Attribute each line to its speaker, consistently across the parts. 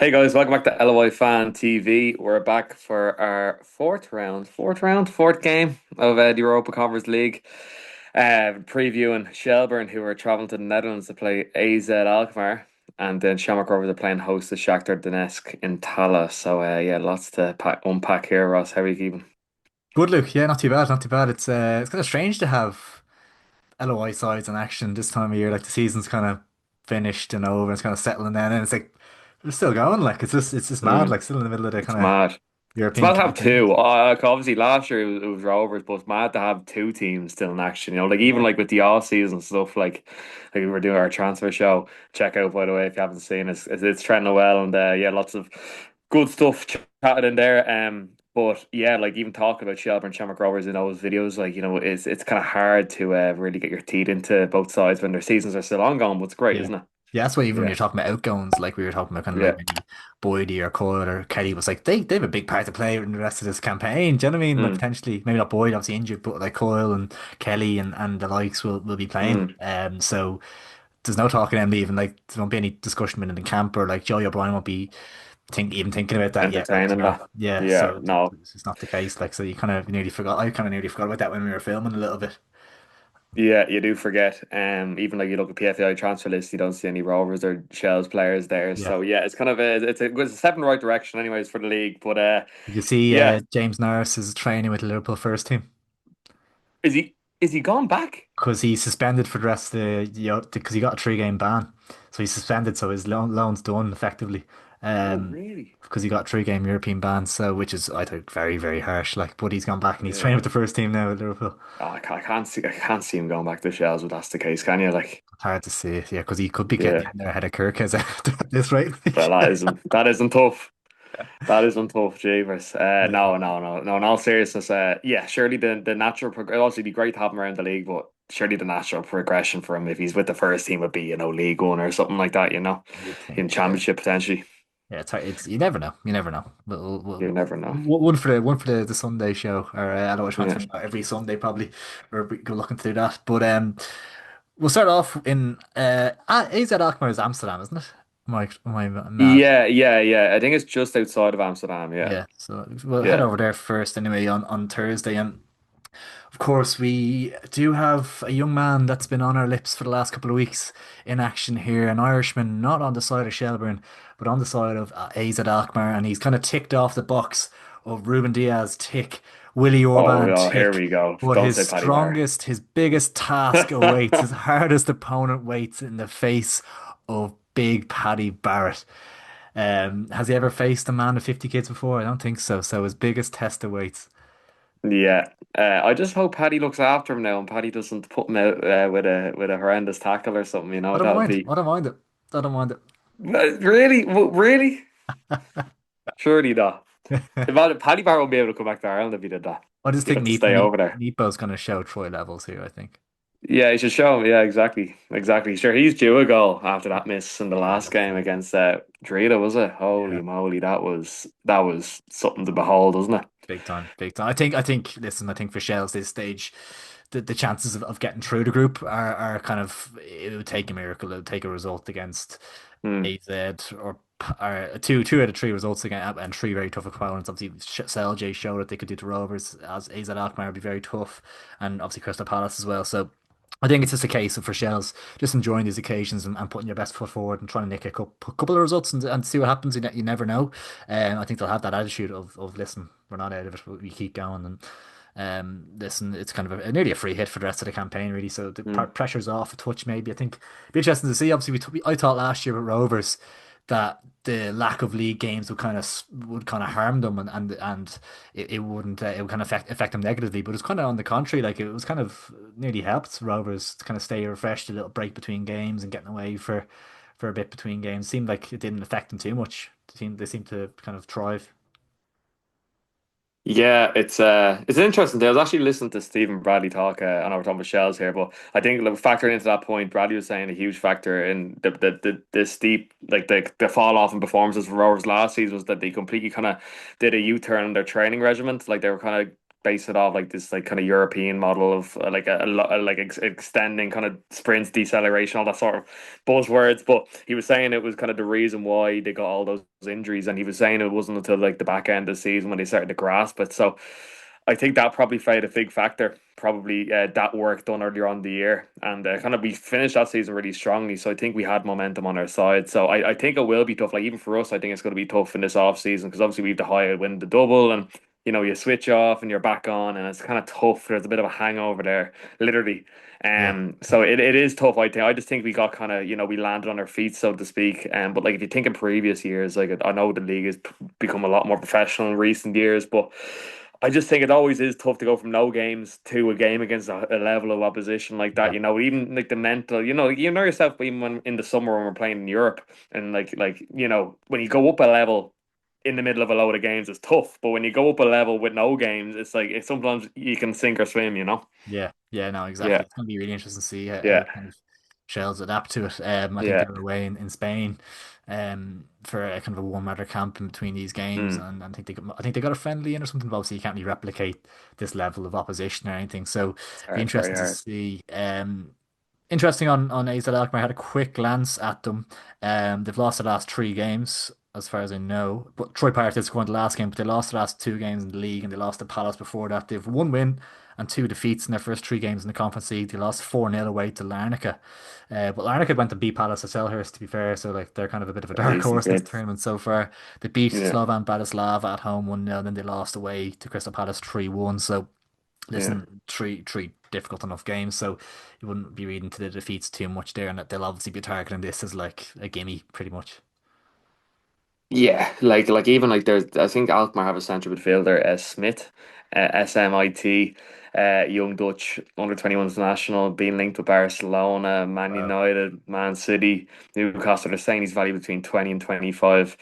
Speaker 1: Hey guys, welcome back to LOI Fan TV. We're back for our fourth game of the Europa Conference League. Previewing Shelbourne, who are traveling to the Netherlands to play AZ Alkmaar, and then Shamrock Rovers are playing host to Shakhtar Donetsk in Tala. So yeah, lots to unpack here, Ross. How are you keeping?
Speaker 2: Good look, yeah, not too bad, not too bad. It's kind of strange to have LOI sides in action this time of year. Like the season's kind of finished and over, it's kind of settling down, and it's like we're still going. Like it's just mad.
Speaker 1: Mm,
Speaker 2: Like still in the middle of the
Speaker 1: it's
Speaker 2: kind of
Speaker 1: mad. It's
Speaker 2: European
Speaker 1: mad to have
Speaker 2: campaign.
Speaker 1: two. Obviously, last year it was Rovers, but it's mad to have two teams still in action. Like even
Speaker 2: Yeah,
Speaker 1: like with the off season stuff, like we were doing our transfer show. Check out by the way if you haven't seen it. It's trending well, and yeah, lots of good stuff chatted in there. But yeah, like even talking about Shelbourne and Shamrock Rovers in those videos, like it's kind of hard to really get your teeth into both sides when their seasons are still ongoing. But it's great,
Speaker 2: yeah,
Speaker 1: isn't it?
Speaker 2: yeah. That's why even when
Speaker 1: Yeah,
Speaker 2: you're talking about outgoings, like we were talking about, kind of like
Speaker 1: yeah,
Speaker 2: maybe Boydie or Coyle or Kelly was like they have a big part to play in the rest of this campaign. Do you know what I mean? Like
Speaker 1: mm,
Speaker 2: potentially, maybe not Boyd, obviously injured, but like Coyle and Kelly and the likes will be playing.
Speaker 1: mm.
Speaker 2: So. There's no talking them leaving. Like there won't be any discussion in the camp, or like Joey O'Brien won't be even thinking about that yet. Like
Speaker 1: Entertaining that.
Speaker 2: yeah.
Speaker 1: Yeah,
Speaker 2: So
Speaker 1: no.
Speaker 2: it's just not the case. Like so, you kind of nearly forgot. I kind of nearly forgot about that when we were filming a little bit.
Speaker 1: Yeah, you do forget. Even like you look at PFI transfer list, you don't see any Rovers or Shells players there.
Speaker 2: Yeah.
Speaker 1: So yeah, it's kind of it's a step in the right direction, anyways, for the league. But
Speaker 2: Did you see
Speaker 1: yeah,
Speaker 2: James Norris is training with the Liverpool first team
Speaker 1: is he gone back?
Speaker 2: because he's suspended for the rest of because he got a 3 game ban, so he's suspended. So his loan's done effectively.
Speaker 1: Oh,
Speaker 2: Um,
Speaker 1: really?
Speaker 2: because he got a 3 game European ban, so which is I think very very harsh. Like, but he's gone back and he's
Speaker 1: Yeah.
Speaker 2: training with the first team now with Liverpool.
Speaker 1: Oh, I can't see him going back to Shells if that's the case, can you? Like,
Speaker 2: It's hard to say, yeah, because he could be getting
Speaker 1: yeah.
Speaker 2: in there ahead of Kirk as at this rate.
Speaker 1: Well, that isn't tough. That isn't tough, Jeevers.
Speaker 2: Yeah.
Speaker 1: No, no, no, no. In all seriousness, yeah, surely the natural progression. Obviously, it'd be great to have him around the league, but surely the natural progression for him if he's with the first team would be League One or something like that.
Speaker 2: You'd
Speaker 1: In
Speaker 2: think, yeah.
Speaker 1: Championship potentially.
Speaker 2: Yeah, it's hard. It's you never know. You never know.
Speaker 1: You never know.
Speaker 2: One for the Sunday show or LOI transfer
Speaker 1: Yeah,
Speaker 2: show every Sunday probably. Or go looking through that. But we'll start off in AZ Alkmaar is Amsterdam, isn't it? Am I mad?
Speaker 1: yeah, yeah, yeah. I think it's just outside of Amsterdam. Yeah,
Speaker 2: Yeah. So we'll head
Speaker 1: yeah.
Speaker 2: over there first anyway on Thursday. And of course, we do have a young man that's been on our lips for the last couple of weeks in action here, an Irishman, not on the side of Shelbourne, but on the side of AZ Alkmaar, and he's kind of ticked off the box of Ruben Diaz tick, Willie
Speaker 1: Oh,
Speaker 2: Orban
Speaker 1: yeah, here
Speaker 2: tick,
Speaker 1: we go.
Speaker 2: but
Speaker 1: Don't
Speaker 2: his
Speaker 1: say Paddy Barr.
Speaker 2: strongest, his biggest task awaits, his hardest opponent waits in the face of Big Paddy Barrett. Has he ever faced a man of 50 kids before? I don't think so. So his biggest test awaits.
Speaker 1: Yeah, I just hope Paddy looks after him now, and Paddy doesn't put him out with a horrendous tackle or something.
Speaker 2: I don't
Speaker 1: That would
Speaker 2: mind.
Speaker 1: be
Speaker 2: I don't mind it. I don't mind it.
Speaker 1: really, really, surely not. Paddy Barr won't be able to come back to Ireland if he did that.
Speaker 2: I just
Speaker 1: He'd
Speaker 2: think
Speaker 1: have to stay over there.
Speaker 2: Nepo's going to show Troy levels here, I think.
Speaker 1: Yeah, he should show him. Yeah, exactly, exactly. Sure, he's due a goal after that miss in the
Speaker 2: Yeah,
Speaker 1: last game against Drita, was it?
Speaker 2: yeah,
Speaker 1: Holy moly, that was something to behold, wasn't it?
Speaker 2: big time, big time. Listen, I think for Shels this stage, the chances of getting through the group are kind of, it would take a miracle. It would take a result against
Speaker 1: Hmm.
Speaker 2: AZ or two out of three results again and three very tough opponents. Obviously, CLJ showed that they could do to Rovers as AZ Alkmaar would be very tough, and obviously Crystal Palace as well. So I think it's just a case of for Shells just enjoying these occasions and putting your best foot forward and trying to nick a couple of results and see what happens. You never know. I think they'll have that attitude of listen, we're not out of it, we keep going. And listen, it's kind of nearly a free hit for the rest of the campaign, really. So the
Speaker 1: Hmm.
Speaker 2: pressure's off a touch, maybe. I think it'd be interesting to see. Obviously, I thought last year with Rovers that the lack of league games would kind of harm them and it wouldn't it would kind of affect them negatively, but it's kind of on the contrary. Like, it was kind of nearly helped Rovers to kind of stay refreshed, a little break between games and getting away for a bit between games. Seemed like it didn't affect them too much. They seemed to kind of thrive.
Speaker 1: Yeah, it's an interesting thing. I was actually listening to Stephen Bradley talk. I know we're talking about Shells here, but I think like, factoring into that point, Bradley was saying a huge factor in the steep like the fall off in performances for Rovers last season was that they completely kind of did a U-turn in their training regiment. Like they were kind of base it off like this like kind of European model of like like extending kind of sprints, deceleration, all that sort of buzzwords. But he was saying it was kind of the reason why they got all those injuries, and he was saying it wasn't until like the back end of the season when they started to grasp it. So I think that probably played a big factor. Probably that work done earlier on the year, and kind of we finished that season really strongly. So I think we had momentum on our side. So I think it will be tough. Like even for us, I think it's going to be tough in this off season because obviously we have the high win the double, and you switch off and you're back on, and it's kind of tough. There's a bit of a hangover there, literally.
Speaker 2: Yeah,
Speaker 1: So it is tough. I just think we got kind of we landed on our feet, so to speak. But like if you think in previous years, like I know the league has become a lot more professional in recent years, but I just think it always is tough to go from no games to a game against a level of opposition like that.
Speaker 2: yeah,
Speaker 1: Even like the mental. You know yourself. Even when in the summer when we're playing in Europe, and when you go up a level in the middle of a load of games, it's tough. But when you go up a level with no games, it's like sometimes you can sink or swim.
Speaker 2: yeah, yeah. No,
Speaker 1: Yeah,
Speaker 2: exactly. It's going to be really interesting to see how
Speaker 1: yeah,
Speaker 2: kind of Shels adapt to it. I think
Speaker 1: yeah.
Speaker 2: they're away in Spain, for a kind of a warm weather camp in between these games,
Speaker 1: Mm.
Speaker 2: and I think they got a friendly in or something. But obviously, you can't really replicate this level of opposition or anything. So,
Speaker 1: It's
Speaker 2: be
Speaker 1: hard, very
Speaker 2: interesting to
Speaker 1: hard.
Speaker 2: see. Interesting on AZ Alkmaar. I had a quick glance at them. They've lost the last three games, as far as I know. But Troy Parrott did score in the last game, but they lost the last two games in the league, and they lost to Palace before that. They've one win and two defeats in their first three games in the Conference League. They lost 4-0 away to Larnaca. But Larnaca went to beat Palace at Selhurst, to be fair, so like they're kind of a bit of a
Speaker 1: A
Speaker 2: dark
Speaker 1: decent
Speaker 2: horse in this
Speaker 1: kid.
Speaker 2: tournament so far. They beat
Speaker 1: Yeah,
Speaker 2: Slovan Bratislava at home 1-0, then they lost away to Crystal Palace 3-1. So
Speaker 1: yeah.
Speaker 2: listen, three difficult enough games, so you wouldn't be reading to the defeats too much there, and that they'll obviously be targeting this as like a gimme, pretty much.
Speaker 1: Yeah, like even like there's I think Alkmaar have a central midfielder, Smith, SMIT, young Dutch under 21 international, being linked with Barcelona, Man
Speaker 2: Wow.
Speaker 1: United, Man City, Newcastle. They're saying he's valued between 20 and 25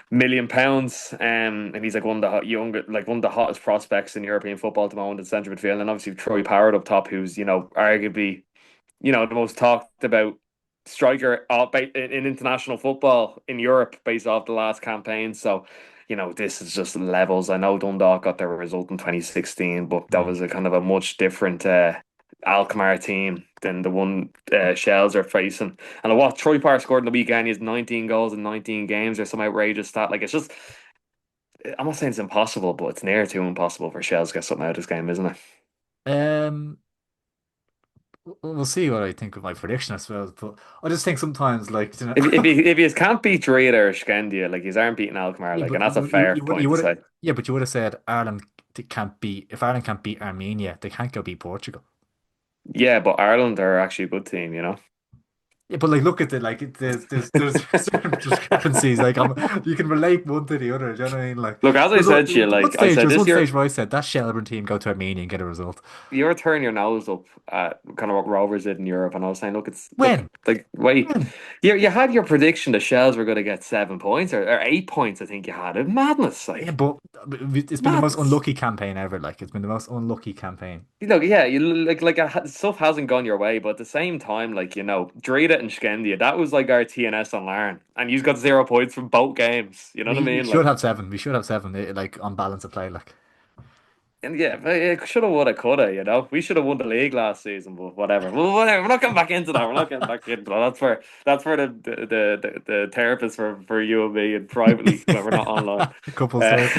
Speaker 1: million pounds. And he's like one of the hottest prospects in European football at the moment in central midfield. And obviously Troy Parrott up top, who's arguably the most talked about striker in international football in Europe based off the last campaign. So, this is just levels. I know Dundalk got their result in 2016, but that
Speaker 2: Mm.
Speaker 1: was a kind of a much different Alkmaar team than the one Shels are facing. And what Troy Parr scored in the weekend, he has 19 goals in 19 games or some outrageous stat. Like, it's just, I'm not saying it's impossible, but it's near to impossible for Shels to get something out of this game, isn't it?
Speaker 2: Um, we'll see what I think of my prediction, I suppose. But I just think sometimes, like,
Speaker 1: If you can't beat Drogheda or Scandia, like you aren't beating Alkmaar,
Speaker 2: yeah,
Speaker 1: like, and
Speaker 2: but
Speaker 1: that's a fair
Speaker 2: you
Speaker 1: point to
Speaker 2: would
Speaker 1: say.
Speaker 2: yeah, but you would have said Ireland can't beat if Ireland can't beat Armenia, they can't go beat Portugal.
Speaker 1: Yeah, but Ireland are actually a good team.
Speaker 2: Yeah, but like, look at it. Like, there's certain discrepancies. Like, you can relate one to the other. Do you know what I mean? Like,
Speaker 1: Look, as I
Speaker 2: there's
Speaker 1: said to you,
Speaker 2: one
Speaker 1: like I
Speaker 2: stage.
Speaker 1: said
Speaker 2: There's
Speaker 1: this
Speaker 2: one
Speaker 1: year,
Speaker 2: stage where I said that Shelbourne team go to Armenia and get a result.
Speaker 1: you're turning your nose up at kind of what Rovers did in Europe, and I was saying, look,
Speaker 2: When?
Speaker 1: like, wait,
Speaker 2: When?
Speaker 1: you had your prediction the Shells were going to get 7 points or 8 points, I think you had it. Madness,
Speaker 2: Yeah,
Speaker 1: like
Speaker 2: but it's been the most
Speaker 1: madness.
Speaker 2: unlucky campaign ever. Like, it's been the most unlucky campaign.
Speaker 1: Yeah, you stuff hasn't gone your way, but at the same time, like Drogheda and Scandia, that was like our TNS on Larne, and you got 0 points from both games. You know what I
Speaker 2: We
Speaker 1: mean?
Speaker 2: should
Speaker 1: Like,
Speaker 2: have seven. We should have seven. Like on balance of play. Like,
Speaker 1: and yeah, but it shoulda, woulda, coulda. We should have won the league last season, but whatever. Well, whatever. We're not getting back into that. We're not getting back into that. That's for the therapist for you and me, and privately when we're not online.
Speaker 2: couple
Speaker 1: Uh,
Speaker 2: sort.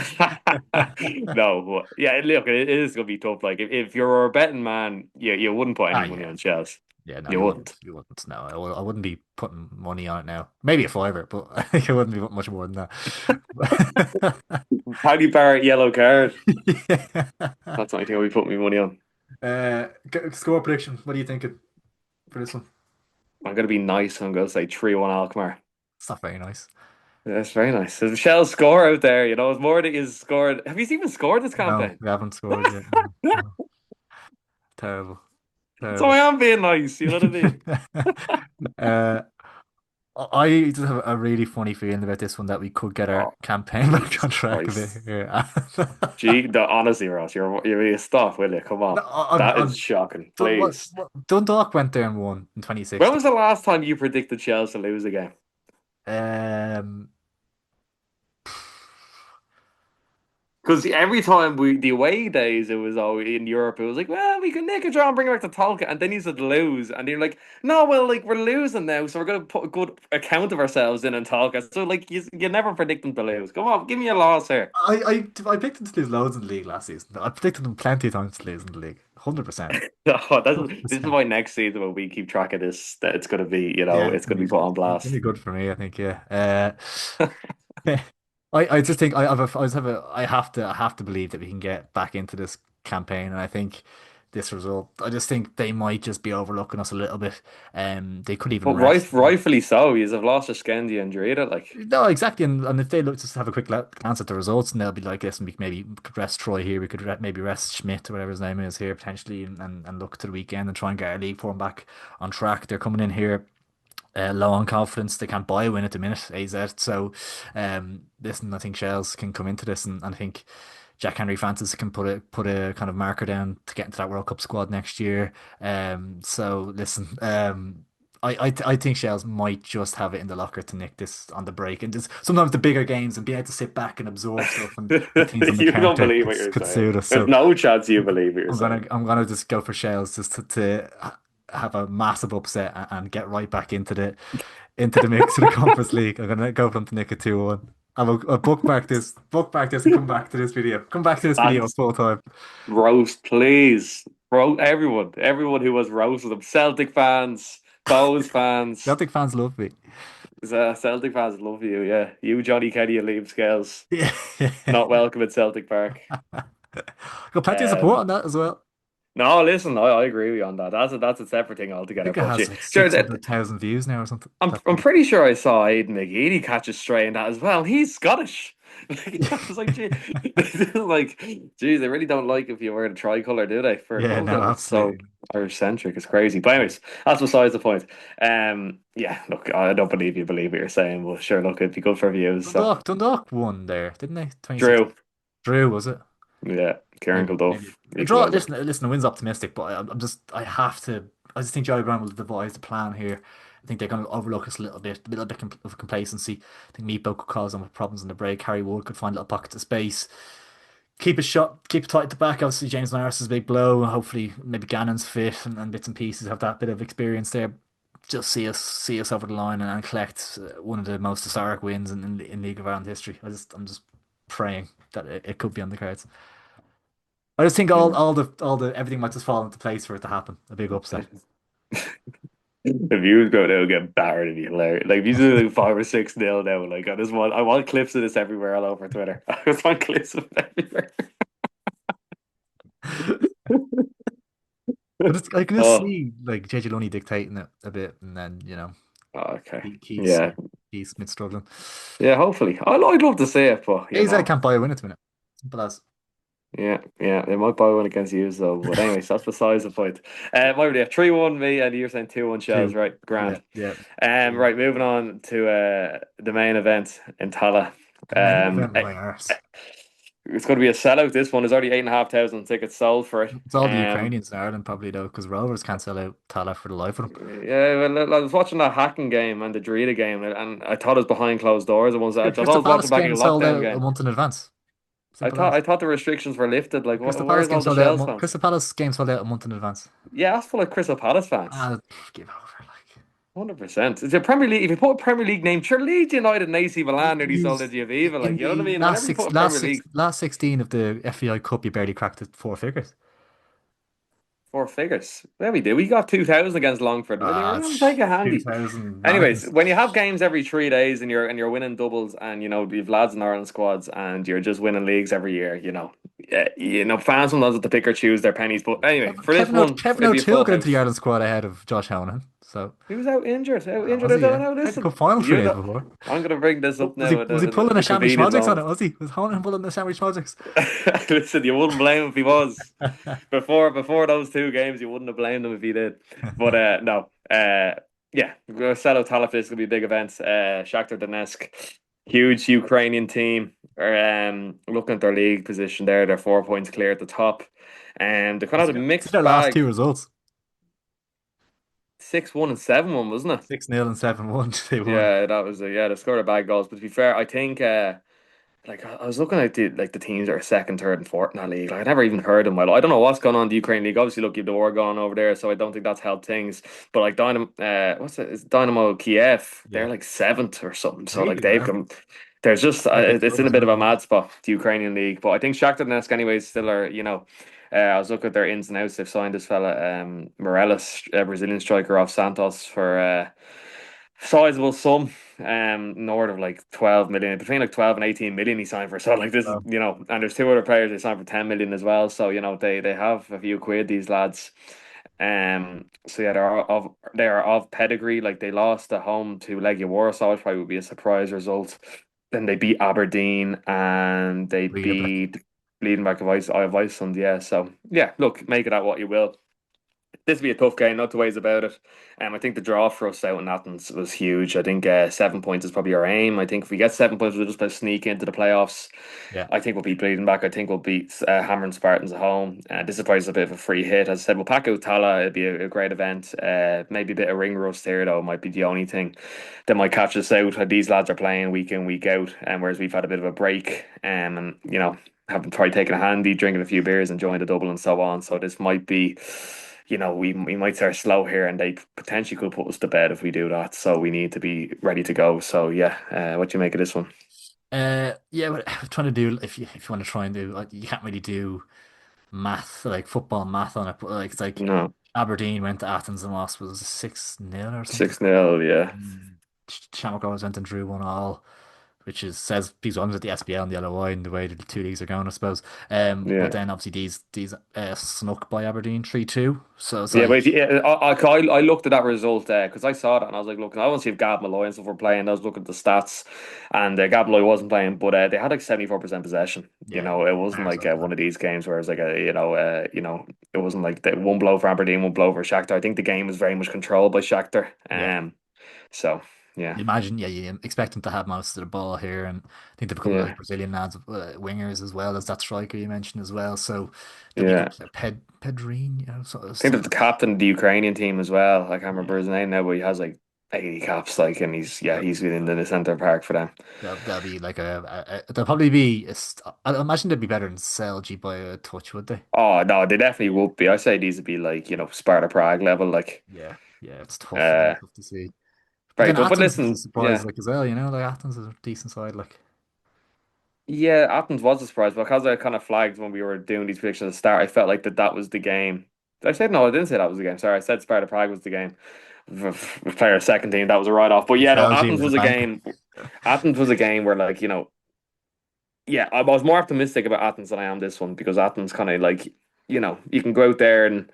Speaker 1: no, but yeah, look, it is gonna be tough. Like if you're a betting man, you wouldn't put
Speaker 2: Ah,
Speaker 1: any money
Speaker 2: yeah.
Speaker 1: on Chelsea.
Speaker 2: Yeah, no,
Speaker 1: You
Speaker 2: you wouldn't.
Speaker 1: wouldn't.
Speaker 2: You wouldn't. No, I wouldn't be putting money on it now. Maybe a fiver, but I think I wouldn't be putting much more than that.
Speaker 1: Paddy Barrett yellow card.
Speaker 2: Yeah.
Speaker 1: That's the only thing we put my money on.
Speaker 2: Score prediction. What are you thinking for this one?
Speaker 1: I'm gonna be nice. I'm gonna say 3-1 Alkmaar.
Speaker 2: It's not very nice.
Speaker 1: That's very nice. There's a Shell score out there. It's more that he's scored. Have you even scored this
Speaker 2: No,
Speaker 1: campaign?
Speaker 2: we haven't scored yet. No, no. Terrible.
Speaker 1: So
Speaker 2: Terrible.
Speaker 1: I am being nice. You know what I mean?
Speaker 2: uh, I just have a really funny feeling about this one that we could get our
Speaker 1: Oh,
Speaker 2: campaign back
Speaker 1: Jesus
Speaker 2: on track a bit
Speaker 1: Christ.
Speaker 2: here.
Speaker 1: Honestly, Ross, you're really stop, will you? Come
Speaker 2: No,
Speaker 1: on. That is
Speaker 2: on,
Speaker 1: shocking.
Speaker 2: so
Speaker 1: Please.
Speaker 2: Dundalk went there and won in
Speaker 1: When was
Speaker 2: 2016.
Speaker 1: the last time you predicted Chelsea to lose a game?
Speaker 2: Um,
Speaker 1: Because every time the away days, it was always in Europe. It was like, well, we can nick a draw and bring it back to Talca, and then you said lose, and you're like, no, well, like we're losing now, so we're gonna put a good account of ourselves in Talca. So like, you never predict them to lose. Come on, give me a loss here.
Speaker 2: I picked them to lose loads in the league last season. I predicted them plenty of times to lose in the league. 100%.
Speaker 1: No, this is
Speaker 2: 100%.
Speaker 1: why next season when we keep track of this, that it's gonna be,
Speaker 2: Yeah,
Speaker 1: it's gonna be put on
Speaker 2: it's gonna
Speaker 1: blast.
Speaker 2: be good for me, I think, yeah. I just think I have to believe that we can get back into this campaign, and I think this result, I just think they might just be overlooking us a little bit. They could even
Speaker 1: But
Speaker 2: rest.
Speaker 1: rightfully so. You have lost a Skendi and Drita, like.
Speaker 2: No, exactly, and if they look just have a quick glance at the results, and they'll be like, "Listen, maybe we could rest Troy here. We could maybe rest Schmidt or whatever his name is here potentially, and look to the weekend and try and get our league form back on track." They're coming in here low on confidence. They can't buy a win at the minute, AZ. So, listen, I think Shels can come into this, and I think Jack Henry Francis can put a kind of marker down to get into that World Cup squad next year. So listen, I think Shels might just have it in the locker to nick this on the break, and just sometimes the bigger games and be able to sit back and absorb stuff and put things on the
Speaker 1: You don't
Speaker 2: counter
Speaker 1: believe what you're
Speaker 2: could
Speaker 1: saying.
Speaker 2: suit us.
Speaker 1: There's
Speaker 2: So
Speaker 1: no chance you believe what you're saying.
Speaker 2: I'm gonna just go for Shels just to have a massive upset and get right back into the mix of the Conference League. I'm gonna go from to nick a 2-1. I'll bookmark this, and come back to this video. Come back to this video
Speaker 1: That's
Speaker 2: full time.
Speaker 1: roast, please. Everyone who was roasted them. Celtic fans, Bows fans.
Speaker 2: Celtic fans love me.
Speaker 1: Celtic fans love you, yeah. You, Johnny Kenny, and Liam Scales.
Speaker 2: Yeah.
Speaker 1: Not welcome at Celtic Park.
Speaker 2: Got plenty of support
Speaker 1: Um,
Speaker 2: on that as well.
Speaker 1: no, listen, I agree with you on that. That's a separate thing
Speaker 2: I
Speaker 1: altogether.
Speaker 2: think it
Speaker 1: But
Speaker 2: has
Speaker 1: yeah,
Speaker 2: like
Speaker 1: sure, that
Speaker 2: 600,000 views now or something.
Speaker 1: I'm
Speaker 2: That
Speaker 1: I'm
Speaker 2: video.
Speaker 1: pretty sure I saw Aidan McGeady catch a stray in that as well. He's Scottish. Like, I was like, gee, like, geez, they really don't like if you wear the tricolour, do they? For
Speaker 2: Yeah, no,
Speaker 1: Tolkien, it's so
Speaker 2: absolutely.
Speaker 1: Irish centric. It's crazy. But anyways, that's besides the point. Yeah, look, I don't believe you believe what you're saying, but sure, look, it'd be good for views. So,
Speaker 2: Dundalk won there, didn't they? 26.
Speaker 1: Drew,
Speaker 2: Drew, was it?
Speaker 1: yeah, Kieran
Speaker 2: Maybe
Speaker 1: Kilduff,
Speaker 2: a draw.
Speaker 1: equaliser.
Speaker 2: Listen, the win's optimistic, but I'm just I have to. I just think Joey Brown will devise a plan here. I think they're going to overlook us a little bit of complacency. I think Meatball could cause them problems in the break. Harry Wood could find little pockets of space. Keep it shot, keep it tight at the back. Obviously, James Naris is a big blow. Hopefully, maybe Gannon's fit and bits and pieces have that bit of experience there. Just see us over the line and collect one of the most historic wins in League of Ireland history. I'm just praying that it could be on the cards. I just think all the everything might just fall into place for it to happen. A big upset.
Speaker 1: The views go down get battered and be hilarious. Like if you do like 5 or 6 nil now, like I want clips of this everywhere all over Twitter. I just want clips of it everywhere.
Speaker 2: I can just
Speaker 1: Oh,
Speaker 2: see like JJ Lunny dictating it a bit, and then
Speaker 1: okay.
Speaker 2: Keith
Speaker 1: Yeah.
Speaker 2: Smith struggling.
Speaker 1: Yeah, hopefully. I'd love to see it, but
Speaker 2: AZ can't buy a win at the minute. Simple as.
Speaker 1: yeah, they might buy one against you though. But anyways, that's besides the point. My yeah, 3-1 me and you're saying 2-1 Shells,
Speaker 2: Two.
Speaker 1: right?
Speaker 2: Yeah,
Speaker 1: Grand.
Speaker 2: yeah.
Speaker 1: Right, moving on to the main event in Tala.
Speaker 2: The main
Speaker 1: Um,
Speaker 2: event, my arse.
Speaker 1: it's going to be a sellout. This one. There's already 8,500 tickets sold for it.
Speaker 2: It's all the Ukrainians in Ireland probably though, because Rovers can't sell out Tala for the life of them.
Speaker 1: Yeah, well, I was watching that hacking game and the Drita game, and I thought it was behind closed doors. I thought I
Speaker 2: Crystal
Speaker 1: was watching
Speaker 2: Palace
Speaker 1: back a
Speaker 2: game sold
Speaker 1: lockdown
Speaker 2: out a
Speaker 1: game.
Speaker 2: month in advance. Simple
Speaker 1: I
Speaker 2: as.
Speaker 1: thought the restrictions were lifted. Like,
Speaker 2: Crystal Palace
Speaker 1: where's
Speaker 2: game
Speaker 1: all the
Speaker 2: sold out
Speaker 1: Shells fans?
Speaker 2: Crystal Palace game sold out a month in advance.
Speaker 1: Yeah, that's full of Crystal Palace fans.
Speaker 2: Ah, give over. Like
Speaker 1: 100%. It's a Premier League. If you put a Premier League name, sure, Leeds United and AC Milan nearly sold
Speaker 2: he's
Speaker 1: into Aviva. Like,
Speaker 2: in
Speaker 1: you know what I
Speaker 2: the
Speaker 1: mean? Whenever you put a Premier League,
Speaker 2: last 16 of the FAI Cup, you barely cracked the four figures.
Speaker 1: four figures. There we do. We got 2,000 against Longford. Well, you're
Speaker 2: Ah,
Speaker 1: going to take a handy.
Speaker 2: 2000
Speaker 1: Anyways,
Speaker 2: madness.
Speaker 1: when you have games every 3 days and you're winning doubles and you've lads in Ireland squads and you're just winning leagues every year, yeah, fans sometimes have to pick or choose their pennies. But anyway, for this one,
Speaker 2: Kevin
Speaker 1: it'd be a
Speaker 2: O'Toole
Speaker 1: full
Speaker 2: got into the
Speaker 1: house.
Speaker 2: Ireland squad ahead of Josh Honan. So
Speaker 1: He was out injured. Out injured.
Speaker 2: was
Speaker 1: I
Speaker 2: he?
Speaker 1: don't
Speaker 2: Yeah,
Speaker 1: know.
Speaker 2: made the
Speaker 1: Listen,
Speaker 2: cup final 3 days
Speaker 1: you.
Speaker 2: before.
Speaker 1: I'm gonna bring this up now
Speaker 2: Was he
Speaker 1: with
Speaker 2: pulling a
Speaker 1: the
Speaker 2: Shamrock
Speaker 1: convenience
Speaker 2: Schmogics on
Speaker 1: of
Speaker 2: it? Was he? Was Honan pulling the Shamrock Schmogics?
Speaker 1: Listen, you wouldn't blame him if he was. Before those 2 games, you wouldn't have blamed him if he did. But no. Yeah, we're gonna Talafis is gonna be a big event. Shakhtar Donetsk, huge Ukrainian team. Are looking at their league position there. They're 4 points clear at the top. And they kind of have a
Speaker 2: See
Speaker 1: mixed
Speaker 2: their last two
Speaker 1: bag.
Speaker 2: results.
Speaker 1: 6-1 and 7-1, wasn't it?
Speaker 2: 6-0 and 7-1. They won.
Speaker 1: Yeah, that was yeah, they scored a bad goals. But to be fair, I think like I was looking at the teams that are second, third, and fourth in that league. Like, I never even heard them. Well, I don't know what's going on in the Ukraine league. Obviously, look, you've the war going over there, so I don't think that's helped things. But like Dynamo, what's it? It's Dynamo Kiev. They're
Speaker 2: Yeah.
Speaker 1: like seventh or something. So like
Speaker 2: Really?
Speaker 1: they've
Speaker 2: Wow.
Speaker 1: come. There's just
Speaker 2: Quite a big
Speaker 1: it's
Speaker 2: club
Speaker 1: in a
Speaker 2: as
Speaker 1: bit of
Speaker 2: well,
Speaker 1: a
Speaker 2: yeah.
Speaker 1: mad spot, the Ukrainian league. But I think Shakhtar Donetsk, anyways, still are. I was looking at their ins and outs. They've signed this fella, Morelos, a Brazilian striker off Santos for sizable sum, north of like 12 million, between like 12 and 18 million he signed for. So like this is,
Speaker 2: Wow.
Speaker 1: and there's two other players they signed for 10 million as well. So, they have a few quid, these lads. So yeah, they are of pedigree. Like they lost at home to Legia Warsaw, which probably would be a surprise result. Then they beat Aberdeen and they
Speaker 2: Read like,
Speaker 1: beat Bleeding Back of Iceland. Yeah. So yeah, look, make it out what you will. This will be a tough game, not two ways about it. I think the draw for us out in Athens was huge. I think 7 points is probably our aim. I think if we get 7 points, we'll just about sneak into the playoffs.
Speaker 2: yeah,
Speaker 1: I think we'll beat Bleeding Back. I think we'll beat Hammer and Spartans at home. This is probably a bit of a free hit. As I said, we'll pack out Tala. It'd be a great event. Maybe a bit of ring rust here, though, might be the only thing that might catch us out. These lads are playing week in, week out, and whereas we've had a bit of a break, and haven't tried taking a handy, drinking a few beers, enjoying the double and so on. So this might be, we might start slow here, and they potentially could put us to bed if we do that. So we need to be ready to go. So yeah, what do you make of this one?
Speaker 2: yeah, but I'm trying to do if you want to try and do like you can't really do math like football math on it, but like it's like
Speaker 1: No,
Speaker 2: Aberdeen went to Athens and lost was 6-0 or something.
Speaker 1: 6-0. Yeah,
Speaker 2: Mm. Shamrock Rovers went and drew 1-1, which is says these ones at the SBL and the LOI and the way the two leagues are going, I suppose. But
Speaker 1: yeah.
Speaker 2: then obviously these snuck by Aberdeen 3-2. So it's
Speaker 1: Yeah, but
Speaker 2: like
Speaker 1: if you, I looked at that result because I saw that and I was like, look, I want to see if Gab Malloy and stuff were playing. I was looking at the stats, and Gab Malloy wasn't playing, but they had like 74% possession.
Speaker 2: yeah,
Speaker 1: It wasn't
Speaker 2: ours
Speaker 1: like
Speaker 2: like that.
Speaker 1: one of these games where it's like it wasn't like the one blow for Aberdeen, one blow for Shakhtar. I think the game was very much controlled by Shakhtar.
Speaker 2: Yeah.
Speaker 1: So yeah,
Speaker 2: You imagine, yeah, you expect them to have most of the ball here, and I think they've a couple of like
Speaker 1: yeah,
Speaker 2: Brazilian lads, wingers as well as that striker you mentioned as well. So there'll be a
Speaker 1: yeah.
Speaker 2: couple of Pedrin,
Speaker 1: I think that the captain of the Ukrainian team as well. I can't remember
Speaker 2: yeah,
Speaker 1: his name now, but he has like 80 caps, like, and he's been in the centre park for them.
Speaker 2: they'll be like they'll probably be. I imagine they'd be better than Celje by a touch, would they?
Speaker 1: Oh no, they definitely would be. I say these would be like, Sparta Prague level, like
Speaker 2: Yeah, yeah, it's tough. It'll be
Speaker 1: uh
Speaker 2: tough to see. But
Speaker 1: very
Speaker 2: then
Speaker 1: tough. But
Speaker 2: Athens is a
Speaker 1: listen,
Speaker 2: surprise,
Speaker 1: yeah.
Speaker 2: like as well. Like Athens is a decent side. Like,
Speaker 1: Yeah, Athens was a surprise, but because I kind of flagged when we were doing these predictions at the start, I felt like that was the game. Did I say no? I didn't say that was the game. Sorry, I said Sparta Prague was the game. We play our second team, that was a write off. But
Speaker 2: and
Speaker 1: yeah, no,
Speaker 2: Celje
Speaker 1: Athens
Speaker 2: was a
Speaker 1: was a
Speaker 2: banker.
Speaker 1: game. Athens was a game where like, yeah, I was more optimistic about Athens than I am this one because Athens kind of like, you can go out there and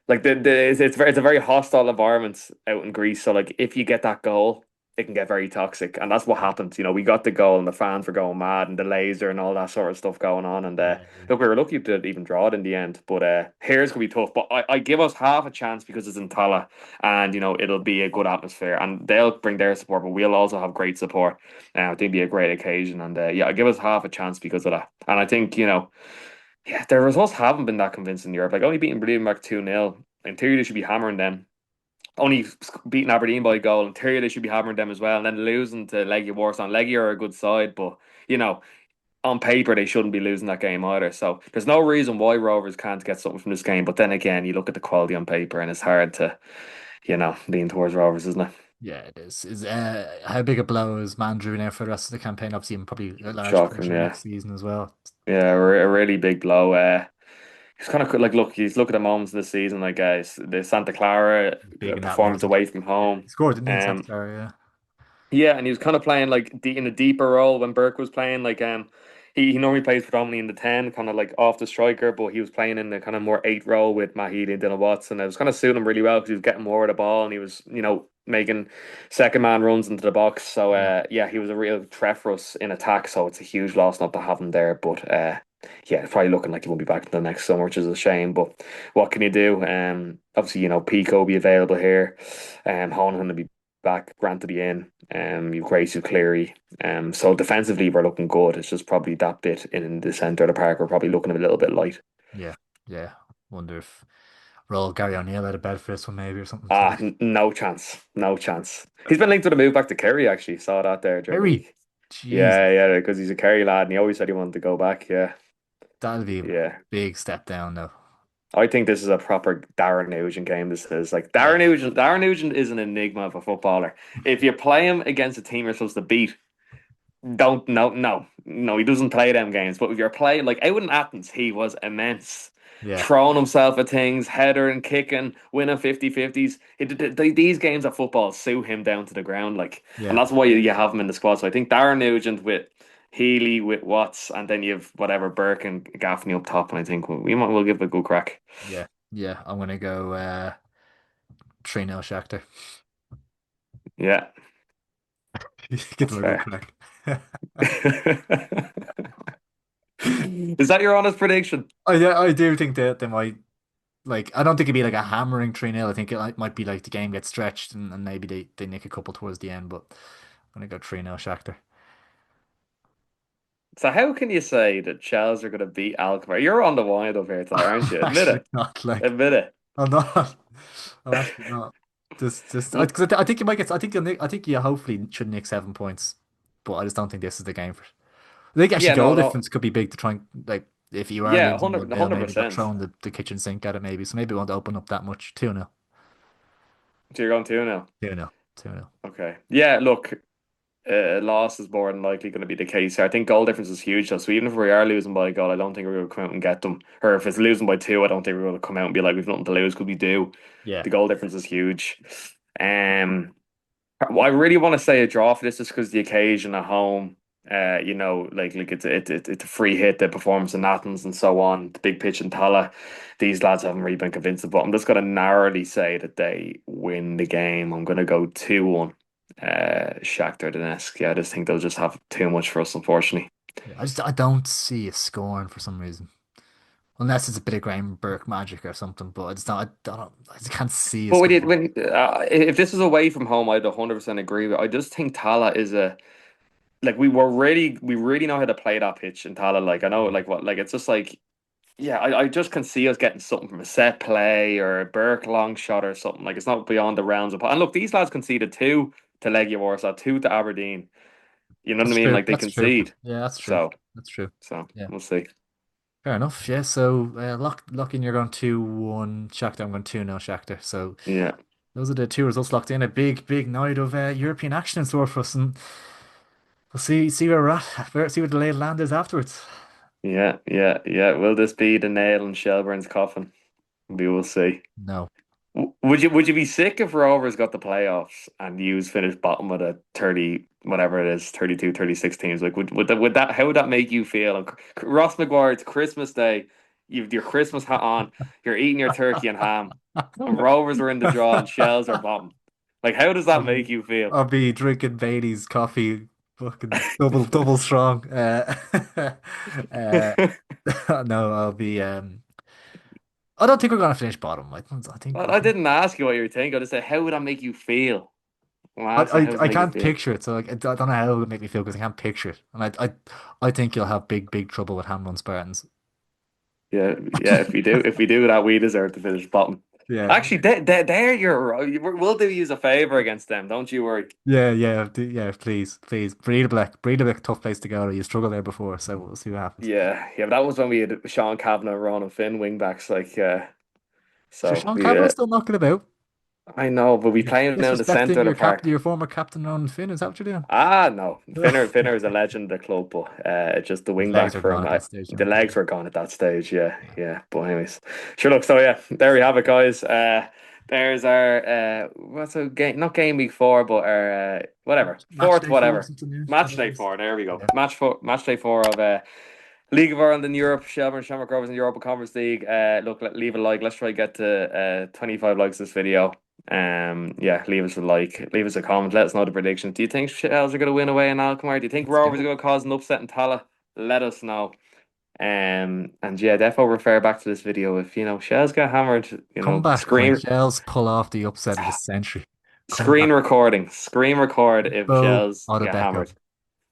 Speaker 1: like it's a very hostile environment out in Greece. So like if you get that goal, it can get very toxic, and that's what happened. We got the goal, and the fans were going mad, and the laser and all that sort of stuff going on. And
Speaker 2: Yeah,
Speaker 1: look, we were lucky to even draw it in the end. But here's gonna be tough. But I give us half a chance because it's in Tala, and it'll be a good atmosphere, and they'll bring their support, but we'll also have great support. And I think it'll be a great occasion. And yeah, I give us half a chance because of that. And I think yeah, their results haven't been that convincing in Europe. Like only beating Brilliant back 2-0. In theory, they should be hammering them. Only beating Aberdeen by a goal. In theory, they should be hammering them as well. And then losing to Legia Warsaw. Legia are a good side, but on paper they shouldn't be losing that game either. So there's no reason why Rovers can't get something from this game. But then again, you look at the quality on paper, and it's hard to lean towards Rovers, isn't it?
Speaker 2: yeah, it is. Is how big a blow is Mandrew now for the rest of the campaign? Obviously, and probably a large
Speaker 1: Shocking,
Speaker 2: pressure
Speaker 1: yeah,
Speaker 2: next season as well.
Speaker 1: yeah, a really big blow. He's kind of like, look, he's looking at moments this season, like the Santa Clara
Speaker 2: Big in that one,
Speaker 1: performance
Speaker 2: wasn't
Speaker 1: away from
Speaker 2: he? Yeah,
Speaker 1: home.
Speaker 2: he scored, didn't he, in Santa
Speaker 1: Um,
Speaker 2: Clara? Yeah.
Speaker 1: yeah, and he was kind of playing like in a deeper role when Burke was playing. Like he normally plays predominantly in the 10, kind of like off the striker, but he was playing in the kind of more eight role with Mahidi and Dylan Watson. It was kind of suiting him really well because he was getting more of the ball and he was making second man runs into the box. So
Speaker 2: Yeah.
Speaker 1: yeah, he was a real threat for us in attack. So it's a huge loss not to have him there, but yeah, it's probably looking like he won't be back until next summer, which is a shame. But what can you do? Obviously, Pico will be available here. Honan will be back, Grant to be in. You've Grace, you've Cleary. So defensively, we're looking good. It's just probably that bit in the centre of the park. We're probably looking a little bit light.
Speaker 2: Yeah. Yeah. Wonder if roll Gary O'Neill out of bed for this one maybe or something
Speaker 1: No chance, no chance. He's been linked with a move back to Kerry. Actually, saw that there during the
Speaker 2: Harry.
Speaker 1: week.
Speaker 2: Jesus,
Speaker 1: Yeah, because he's a Kerry lad and he always said he wanted to go back. Yeah,
Speaker 2: that'll be a
Speaker 1: yeah.
Speaker 2: big step down though.
Speaker 1: I think this is a proper Darren Nugent game. This is like
Speaker 2: Yeah,
Speaker 1: Darren Nugent is an enigma of a footballer. If you play him against a team you're supposed to beat, don't no, he doesn't play them games. But if you're playing like out in Athens, he was immense.
Speaker 2: yeah,
Speaker 1: Throwing himself at things, header and kicking, winning 50-50s. These games of football suit him down to the ground, like, and
Speaker 2: yeah,
Speaker 1: that's why you have him in the squad. So I think Darren Nugent with Healy with Watts, and then you've whatever Burke and Gaffney up top, and I think we'll give it a good crack.
Speaker 2: yeah, yeah. I'm gonna go 3-0 Shakhtar.
Speaker 1: Yeah,
Speaker 2: Give
Speaker 1: that's
Speaker 2: them a good
Speaker 1: fair.
Speaker 2: crack.
Speaker 1: Is that your honest prediction?
Speaker 2: Yeah, I do think that they might like. I don't think it'd be like a hammering 3-0. I think might be like the game gets stretched and maybe they nick a couple towards the end. But I'm gonna go 3-0 Shakhtar.
Speaker 1: So how can you say that Chelsea are going to beat Alkmaar? You're on the wind up here tonight, aren't you?
Speaker 2: I'm
Speaker 1: Admit
Speaker 2: actually
Speaker 1: it.
Speaker 2: not like
Speaker 1: Admit it.
Speaker 2: I'm not. I'm actually not. Just
Speaker 1: Well,
Speaker 2: because I think you might get. I think you'll nick. I think you hopefully should nick 7 points, but I just don't think this is the game for. I think actually
Speaker 1: yeah,
Speaker 2: goal
Speaker 1: no.
Speaker 2: difference could be big to try and like if you are
Speaker 1: Yeah,
Speaker 2: losing,
Speaker 1: 100,
Speaker 2: they'll maybe go
Speaker 1: 100%.
Speaker 2: throwing the kitchen sink at it maybe. So maybe it won't open up that much. 2-0.
Speaker 1: So you're going 2 now.
Speaker 2: 2-0. 2-0.
Speaker 1: Okay. Yeah, look, loss is more than likely going to be the case here. I think goal difference is huge, though. So even if we are losing by a goal, I don't think we're going to come out and get them. Or if it's losing by two, I don't think we're going to come out and be like, we've nothing to lose because we do.
Speaker 2: Yeah.
Speaker 1: The goal difference is huge. Um, I really want to say a draw for this just because the occasion at home. Like it's a free hit, the performance in Athens and so on, the big pitch in Tala. These lads haven't really been convinced of, but I'm just going to narrowly say that they win the game. I'm going to go 2-1. Shakhtar Donetsk. Yeah, I just think they'll just have too much for us, unfortunately.
Speaker 2: Yeah. I don't see a scoring for some reason. Unless it's a bit of Graham Burke magic or something, but I just don't I just can't see a
Speaker 1: But
Speaker 2: score.
Speaker 1: if this is away from home, I'd 100% agree with. I just think Tala is a like we really know how to play that pitch in Tala. Like I know
Speaker 2: Yeah.
Speaker 1: like what like it's just like yeah, I just can see us getting something from a set play or a Burke long shot or something. Like it's not beyond the rounds of and look, these lads conceded two to Legia Warsaw, two to Aberdeen. You know what I
Speaker 2: That's
Speaker 1: mean?
Speaker 2: true.
Speaker 1: Like they
Speaker 2: That's true.
Speaker 1: concede.
Speaker 2: Yeah, that's true.
Speaker 1: So
Speaker 2: That's true.
Speaker 1: so
Speaker 2: Yeah.
Speaker 1: we'll see.
Speaker 2: Fair enough. Yeah. So lock in. You're going 2-1 Shakhtar. I'm going 2-0 Shakhtar. So
Speaker 1: Yeah.
Speaker 2: those are the two results locked in. A big night of European action in store for us, and we'll see where we're at. See where the lay of the land is afterwards.
Speaker 1: Yeah. Will this be the nail in Shelbourne's coffin? We will see.
Speaker 2: No.
Speaker 1: Would you be sick if Rovers got the playoffs and yous finished bottom of the 30 whatever it is 32, 36 teams? Like would that how would that make you feel? And Ross McGuire, it's Christmas Day. You've your Christmas hat on. You're eating your turkey and ham, and Rovers are in the draw and Shells are bottom. Like how does that make you feel?
Speaker 2: I'll be drinking Bailey's coffee, fucking double strong. Uh, no, I'll be. I don't think we're gonna finish bottom. I think.
Speaker 1: I didn't ask you what you were thinking. I just said how would that make you feel? Well, I asked you how does it
Speaker 2: I
Speaker 1: make you
Speaker 2: can't
Speaker 1: feel.
Speaker 2: picture it, so like, I don't know how it would make me feel because I can't picture it, and I think you'll have big trouble with Ham Run Spartans.
Speaker 1: Yeah. If we do that, we deserve to finish bottom.
Speaker 2: Yeah,
Speaker 1: Actually, there you're right. We'll do you a favor against them. Don't you worry.
Speaker 2: yeah. Please, Breed a Black, tough place to go. You struggled there before, so we'll see what happens.
Speaker 1: Yeah. But that was when we had Sean Kavanagh, Ron, and Finn wing backs. Like,
Speaker 2: Sure,
Speaker 1: so
Speaker 2: Sean
Speaker 1: we.
Speaker 2: Cavanagh's still knocking about.
Speaker 1: I know, but we
Speaker 2: You're
Speaker 1: playing now in the center
Speaker 2: disrespecting
Speaker 1: of the
Speaker 2: your
Speaker 1: park.
Speaker 2: former captain on Finn. Is that what you're doing?
Speaker 1: No, Finner is a legend of the club, but just the
Speaker 2: His
Speaker 1: wing
Speaker 2: legs
Speaker 1: back
Speaker 2: are
Speaker 1: for
Speaker 2: gone
Speaker 1: him.
Speaker 2: at that stage,
Speaker 1: The
Speaker 2: aren't they?
Speaker 1: legs were gone at that stage. Yeah. But anyways, sure. Look, so yeah, there we have it, guys. There's our what's a game? Not game week four, but our whatever
Speaker 2: Match
Speaker 1: fourth,
Speaker 2: day four or
Speaker 1: whatever
Speaker 2: something, yeah.
Speaker 1: match
Speaker 2: Whatever
Speaker 1: day
Speaker 2: it is.
Speaker 1: four. There we go.
Speaker 2: Yeah.
Speaker 1: Match day four of League of Ireland in Europe, Shelbourne, Shamrock Rovers in Europa Conference League. Look, leave a like. Let's try to get to 25 likes this video. Yeah, leave us a like, leave us a comment. Let us know the predictions. Do you think Shels are going to win away in Alkmaar? Do you think
Speaker 2: Let's
Speaker 1: Rovers are
Speaker 2: go.
Speaker 1: going to cause an upset in Tala? Let us know. And yeah, defo refer back to this video if Shels get hammered.
Speaker 2: Come back when Shels pull off the upset of the century. Come back.
Speaker 1: Screen record if
Speaker 2: Go
Speaker 1: Shels
Speaker 2: on a
Speaker 1: get
Speaker 2: Becco.
Speaker 1: hammered.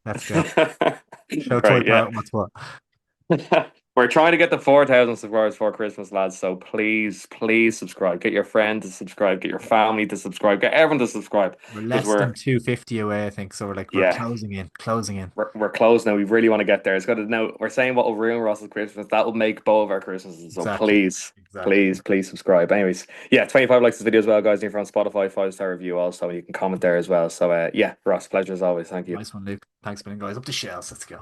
Speaker 2: Let's go. Show Troy
Speaker 1: Right, yeah.
Speaker 2: Parrott what's what.
Speaker 1: we're trying to get the 4,000 subscribers for Christmas, lads. So please, please subscribe. Get your friend to subscribe. Get your family to subscribe. Get everyone to subscribe
Speaker 2: We're
Speaker 1: because
Speaker 2: less than 250 away, I think. So we're
Speaker 1: yeah,
Speaker 2: closing in, closing in.
Speaker 1: we're close now. We really want to get there. It's got to know. We're saying what will ruin Ross's Christmas. That will make both of our Christmases. So
Speaker 2: Exactly.
Speaker 1: please,
Speaker 2: Exactly.
Speaker 1: please, please subscribe. Anyways, yeah, 25 likes this video as well, guys. And if you're on Spotify, 5-star review also. You can comment there as well. So yeah, Ross, pleasure as always. Thank you.
Speaker 2: Nice one, Luke. Thanks, man, guys. Up to Shels. Let's go.